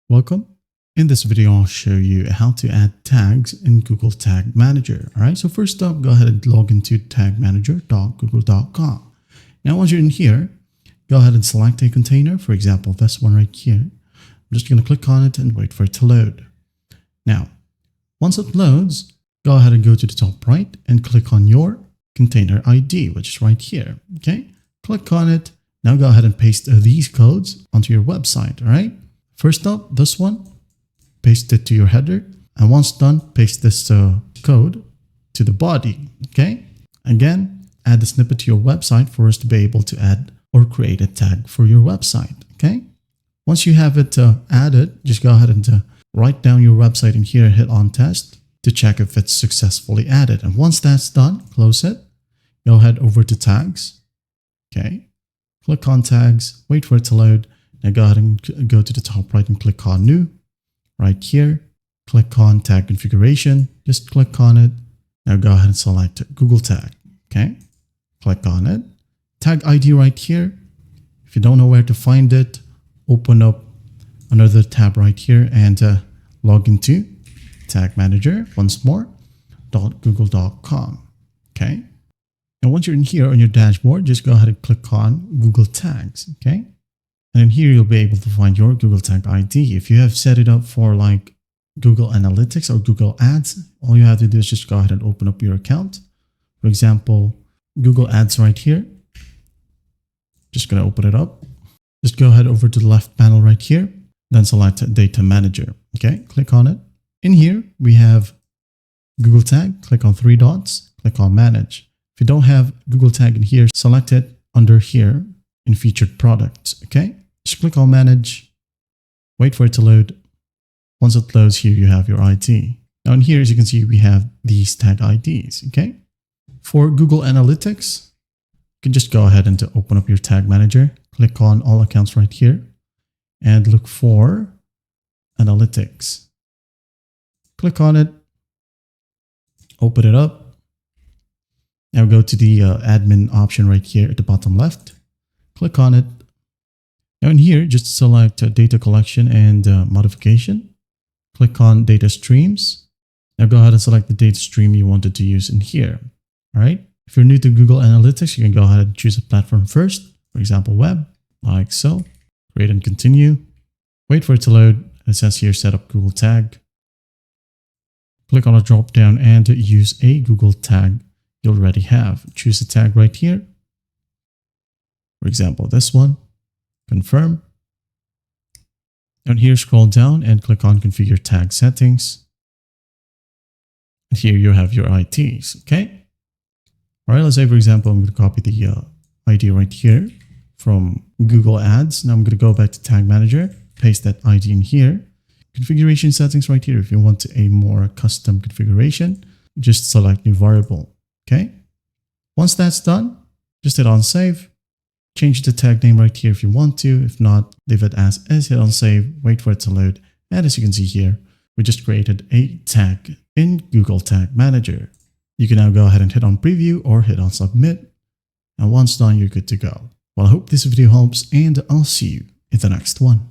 Welcome. In this video, I'll show you how to add tags in Google Tag Manager. All right, so first up, go ahead and log into tagmanager.google.com. Now, once you're in here, go ahead and select a container. For example, this one right here. I'm just going to click on it and wait for it to load. Now, once it loads, go ahead and go to the top right and click on your container ID, which is right here. Okay, click on it. Now go ahead and paste these codes onto your website. All right. First up, this one, paste it to your header. And once done, paste this code to the body. Okay. Again, add the snippet to your website for us to be able to add or create a tag for your website. Okay. Once you have it added, just go ahead and write down your website in here and hit on test to check if it's successfully added. And once that's done, close it. Go ahead over to tags. Okay. Click on tags, wait for it to load. Now go ahead and go to the top right and click on new. Right here, click on tag configuration. Just click on it. Now go ahead and select Google Tag. Okay. Click on it. Tag ID right here. If you don't know where to find it, open up another tab right here and log into Tag Manager once more, .google.com. Okay. And once you're in here on your dashboard, just go ahead and click on Google Tags. Okay. And in here, you'll be able to find your Google Tag ID. If you have set it up for like Google Analytics or Google Ads, all you have to do is just go ahead and open up your account. For example, Google Ads right here. Just going to open it up. Just go ahead over to the left panel right here. Then select Data Manager. Okay, click on it. In here, we have Google Tag. Click on three dots. Click on Manage. If you don't have Google Tag in here, select it under here in Featured Products. Okay. Just click on Manage, wait for it to load. Once it loads, here you have your ID. Now in here, as you can see, we have these tag IDs, okay? For Google Analytics, you can just go ahead and open up your Tag Manager, click on all accounts right here, and look for Analytics. Click on it, open it up. Now go to the admin option right here at the bottom left, click on it. Now in here, just select data collection and modification. Click on data streams. Now go ahead and select the data stream you wanted to use in here. All right. If you're new to Google Analytics, you can go ahead and choose a platform first. For example, web, like so. Create and continue. Wait for it to load. It says here, set up Google Tag. Click on a drop down and use a Google Tag you already have. Choose a tag right here. For example, this one. Confirm. And here, scroll down and click on Configure Tag Settings. And here you have your IDs, okay? All right, let's say, for example, I'm going to copy the ID right here from Google Ads. Now I'm going to go back to Tag Manager, paste that ID in here. Configuration settings right here. If you want a more custom configuration, just select New Variable, okay? Once that's done, just hit on Save. Change the tag name right here if you want to. If not, leave it as is, hit on save, wait for it to load. And as you can see here, we just created a tag in Google Tag Manager. You can now go ahead and hit on preview or hit on submit. And once done, you're good to go. Well, I hope this video helps and I'll see you in the next one.